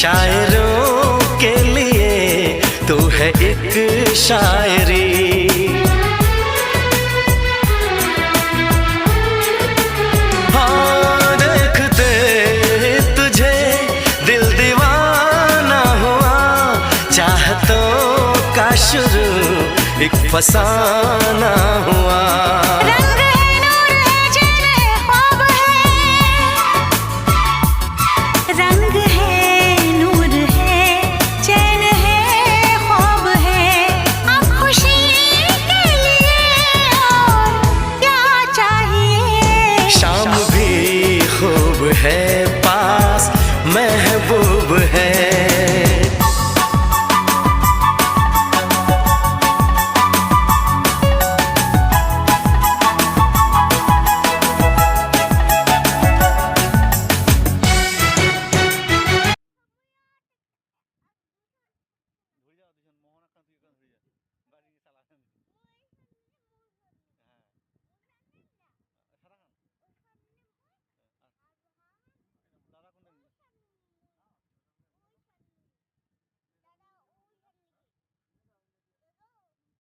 शायरों के लिए तू है एक शायरी। हाँ देखते तुझे दिल दीवाना हुआ, चाहतों का शुरू एक फसाना हुआ। रंग है नूर है चैन है ख्वाब है, रंग है नूर है चैन है ख्वाब है। अब खुशी के लिए और क्या चाहिए। शाम भी खूब है, पास महबूब है।